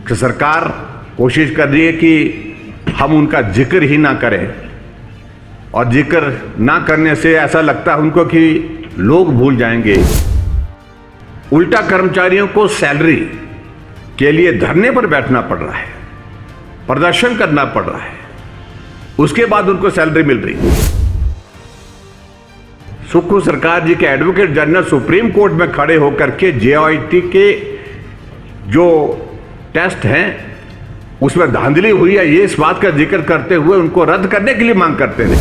कि सरकार कोशिश कर रही है कि हम उनका जिक्र ही ना करें, और जिक्र ना करने से ऐसा लगता है उनको कि लोग भूल जाएंगे। उल्टा कर्मचारियों को सैलरी के लिए धरने पर बैठना पड़ रहा है, प्रदर्शन करना पड़ रहा है, उसके बाद उनको सैलरी मिल रही है। सुक्खू सरकार जी के एडवोकेट जनरल सुप्रीम कोर्ट में खड़े होकर के जेओआईटी के जो टेस्ट हैं उसमें धांधली हुई है, ये इस बात का जिक्र करते हुए उनको रद्द करने के लिए मांग करते थे।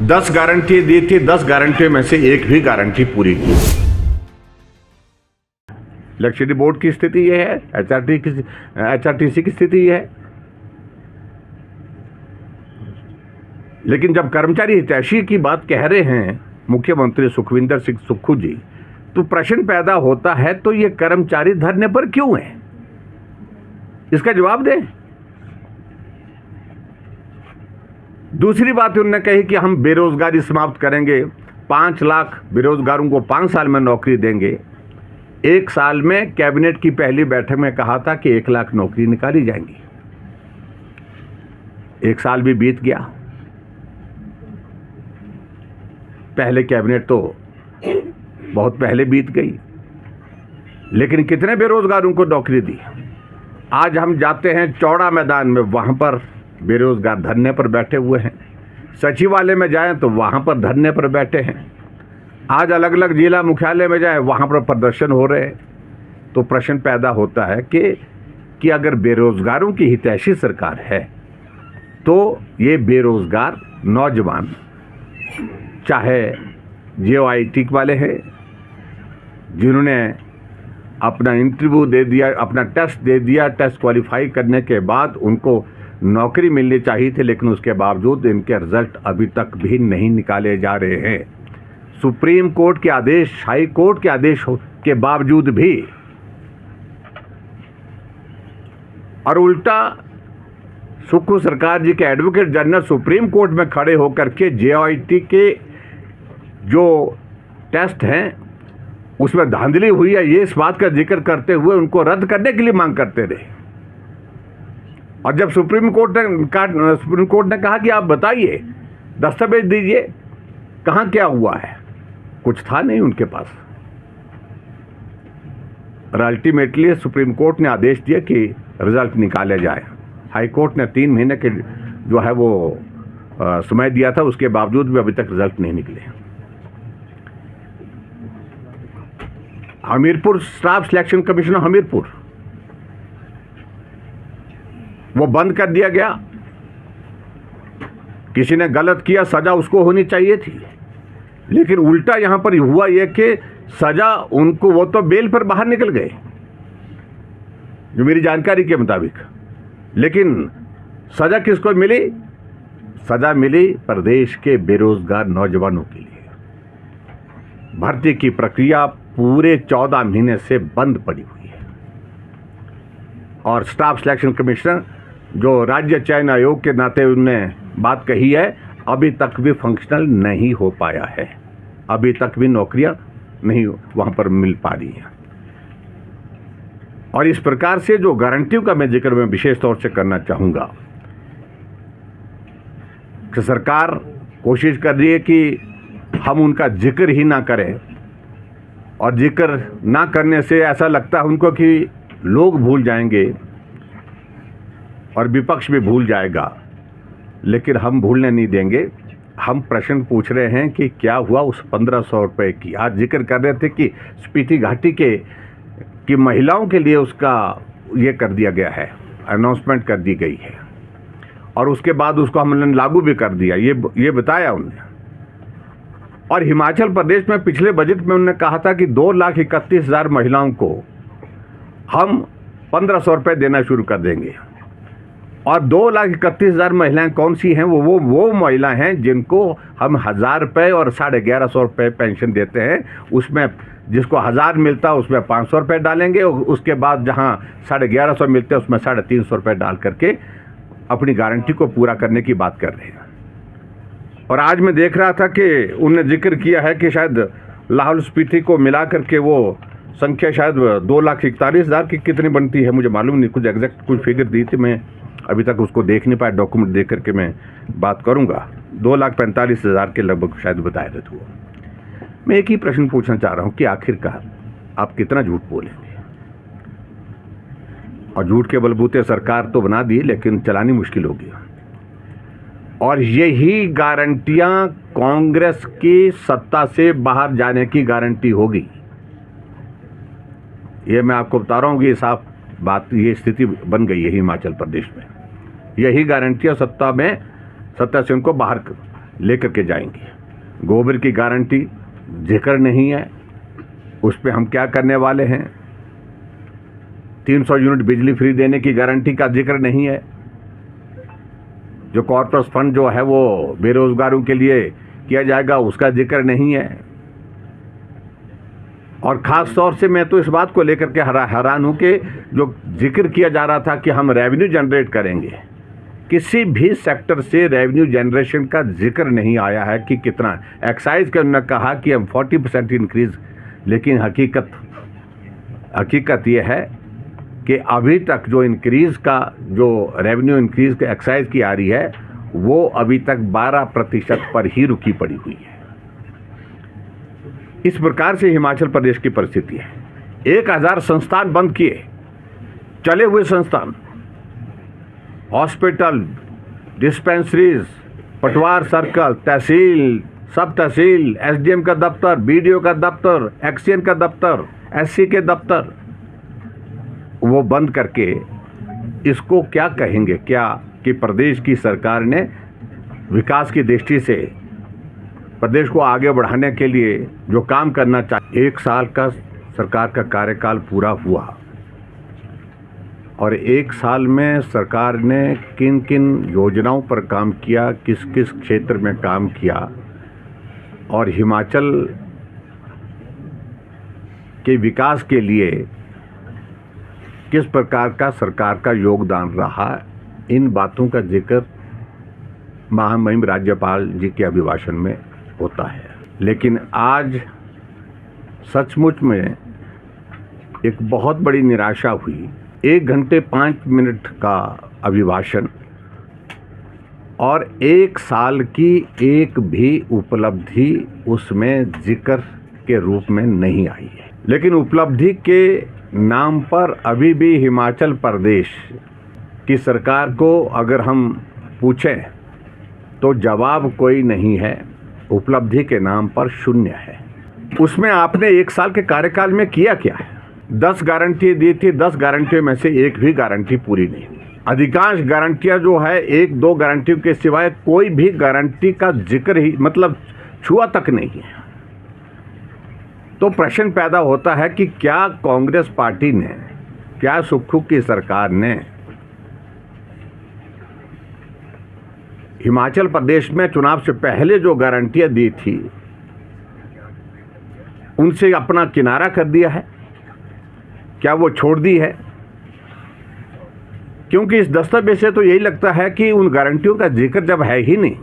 10 गारंटी दी थी, 10 गारंटियों में से एक भी गारंटी पूरी की। इलेक्ट्रिसिटी बोर्ड की स्थिति यह है, एचआरटीसी की स्थिति यह है। लेकिन जब कर्मचारी हितैषी की बात कह रहे हैं मुख्यमंत्री सुखविंदर सिंह सुक्खू जी, तो प्रश्न पैदा होता है तो ये कर्मचारी धरने पर क्यों हैं? इसका जवाब दें। दूसरी बात उन्होंने कही कि हम बेरोजगारी समाप्त करेंगे, 5 लाख बेरोजगारों को 5 साल में नौकरी देंगे। 1 साल में कैबिनेट की पहली बैठक में कहा था कि 1 लाख नौकरी निकाली जाएंगी। 1 साल भी बीत गया, पहले कैबिनेट तो बहुत पहले बीत गई, लेकिन कितने बेरोजगारों को नौकरी दी? आज हम जाते हैं चौड़ा मैदान में, वहां पर बेरोजगार धरने पर बैठे हुए हैं। सचिवालय में जाएं तो वहां पर धरने पर बैठे हैं। आज अलग अलग जिला मुख्यालय में जाएं, वहां पर प्रदर्शन हो रहे हैं। तो प्रश्न पैदा होता है कि अगर बेरोजगारों की हितैषी सरकार है तो ये बेरोजगार नौजवान, चाहे जेओआईटी वाले हैं जिन्होंने अपना इंटरव्यू दे दिया, अपना टेस्ट दे दिया, टेस्ट क्वालिफाई करने के बाद उनको नौकरी मिलनी चाहिए थी, लेकिन उसके बावजूद इनके रिजल्ट अभी तक भी नहीं निकाले जा रहे हैं। सुप्रीम कोर्ट के आदेश, हाई कोर्ट के आदेश के बावजूद भी। और उल्टा सुक्खू सरकार जी के एडवोकेट जनरल सुप्रीम कोर्ट में खड़े होकर के जेओआईटी के जो टेस्ट हैं उसमें धांधली हुई है, ये इस बात का जिक्र करते हुए उनको रद्द करने के लिए मांग करते रहे। और जब सुप्रीम कोर्ट ने कहा कि आप बताइए, दस्तावेज दीजिए, कहां क्या हुआ है, कुछ था नहीं उनके पास। और अल्टीमेटली सुप्रीम कोर्ट ने आदेश दिया कि रिजल्ट निकाले जाए। हाई कोर्ट ने 3 महीने के जो है वो समय दिया था, उसके बावजूद भी अभी तक रिजल्ट नहीं निकले। Hamirpur staff selection commission Hamirpur, वो बंद कर दिया गया। किसी ने गलत किया, सजा उसको होनी चाहिए थी, लेकिन उल्टा यहां पर हुआ यह कि सजा उनको, वो तो बेल पर बाहर निकल गए जो मेरी जानकारी के मुताबिक, लेकिन सजा किसको मिली? सजा मिली प्रदेश के बेरोजगार नौजवानों के लिए। भर्ती की प्रक्रिया पूरे 14 महीने से बंद पड़ी हुई है, और स्टाफ सिलेक्शन कमिश्नर जो राज्य चयन आयोग के नाते उन्होंने बात कही है, अभी तक भी फंक्शनल नहीं हो पाया है, अभी तक भी नौकरियां नहीं वहां पर मिल पा रही हैं। और इस प्रकार से जो गारंटियों का मैं जिक्र मैं विशेष तौर से करना चाहूंगा कि सरकार कोशिश कर रही है कि हम उनका जिक्र ही ना करें, और जिक्र ना करने से ऐसा लगता है उनको कि लोग भूल जाएंगे और विपक्ष भी भूल जाएगा, लेकिन हम भूलने नहीं देंगे। हम प्रश्न पूछ रहे हैं कि क्या हुआ उस 1500 रुपये की। आज जिक्र कर रहे थे कि स्पीति घाटी की महिलाओं के लिए उसका ये कर दिया गया है, अनाउंसमेंट कर दी गई है, और उसके बाद उसको हमने लागू भी कर दिया, ये बताया उन्होंने। और हिमाचल प्रदेश में पिछले बजट में उन्होंने कहा था कि 2,31,000 महिलाओं को हम 1500 रुपये देना शुरू कर देंगे। और 2,31,000 महिलाएं कौन सी हैं? वो महिला हैं जिनको हम 1,000 रुपये और 1150 रुपये पेंशन देते हैं। उसमें जिसको 1,000 मिलता है उसमें 500 रुपये डालेंगे, और उसके बाद जहां 1150 मिलते हैं उसमें 350 रुपये डाल करके अपनी गारंटी को पूरा करने की बात कर रहे हैं। और आज मैं देख रहा था कि उन्होंने जिक्र किया है कि शायद लाहौल स्पीति को मिला करके वो संख्या शायद 2,41,000 की कितनी बनती है मुझे मालूम नहीं, कुछ एग्जैक्ट कुछ फिगर दी थी, मैं अभी तक उसको देख नहीं पाया, डॉक्यूमेंट देख करके मैं बात करूंगा। 2,45,000 के लगभग शायद बताए थे। तो मैं एक ही प्रश्न पूछना चाह रहा हूं कि आखिरकार आप कितना झूठ बोलेंगे? और झूठ के बलबूते सरकार तो बना दी, लेकिन चलानी मुश्किल होगी। और यही गारंटियां कांग्रेस की सत्ता से बाहर जाने की गारंटी होगी। ये मैं आपको बता रहा हूं कि साफ बात, ये स्थिति बन गई है हिमाचल प्रदेश में। यही गारंटियां सत्ता से उनको बाहर लेकर के जाएंगी। गोबर की गारंटी जिक्र नहीं है, उस पर हम क्या करने वाले हैं। 300 यूनिट बिजली फ्री देने की गारंटी का जिक्र नहीं है। जो कॉर्पोरेट फंड जो है वो बेरोजगारों के लिए किया जाएगा, उसका जिक्र नहीं है। और खास तौर से मैं तो इस बात को लेकर के हैरान हूं कि जो जिक्र किया जा रहा था कि हम रेवेन्यू जनरेट करेंगे, किसी भी सेक्टर से रेवेन्यू जनरेशन का जिक्र नहीं आया है कि कितना। एक्साइज के उन्होंने कहा कि हम 40% इंक्रीज, लेकिन हकीकत यह है कि अभी तक जो इंक्रीज का, जो रेवेन्यू इंक्रीज का एक्साइज की आ रही है, वो अभी तक 12% पर ही रुकी पड़ी हुई है। इस प्रकार से हिमाचल प्रदेश की परिस्थिति है। 1000 संस्थान बंद किए, चले हुए संस्थान, हॉस्पिटल, डिस्पेंसरीज, पटवार सर्कल, तहसील, सब तहसील, एसडीएम का दफ्तर, बीडीओ का दफ्तर, एक्सीएन का दफ्तर, एससी के दफ्तर, वो बंद करके इसको क्या कहेंगे? क्या कि प्रदेश की सरकार ने विकास की दृष्टि से प्रदेश को आगे बढ़ाने के लिए जो काम करना चाहिए। 1 साल का सरकार का कार्यकाल पूरा हुआ और 1 साल में सरकार ने किन किन योजनाओं पर काम किया, किस किस क्षेत्र में काम किया, और हिमाचल के विकास के लिए किस प्रकार का सरकार का योगदान रहा, इन बातों का जिक्र महामहिम राज्यपाल जी के अभिभाषण में होता है। लेकिन आज सचमुच में एक बहुत बड़ी निराशा हुई। 1 घंटे 5 मिनट का अभिभाषण और 1 साल की एक भी उपलब्धि उसमें जिक्र के रूप में नहीं आई है। लेकिन उपलब्धि के नाम पर अभी भी हिमाचल प्रदेश की सरकार को अगर हम पूछें तो जवाब कोई नहीं है। उपलब्धि के नाम पर शून्य है। उसमें आपने 1 साल के कार्यकाल में किया क्या है? 10 गारंटी दी थी, 10 गारंटियों में से एक भी गारंटी पूरी नहीं। अधिकांश गारंटियां जो है 1-2 गारंटियों के सिवाय कोई भी गारंटी का जिक्र ही, मतलब छुआ तक नहीं है। तो प्रश्न पैदा होता है कि क्या कांग्रेस पार्टी ने, क्या सुक्खू की सरकार ने हिमाचल प्रदेश में चुनाव से पहले जो गारंटियां दी थी उनसे अपना किनारा कर दिया है? क्या वो छोड़ दी है? क्योंकि इस दस्तावेज से तो यही लगता है कि उन गारंटियों का जिक्र जब है ही नहीं,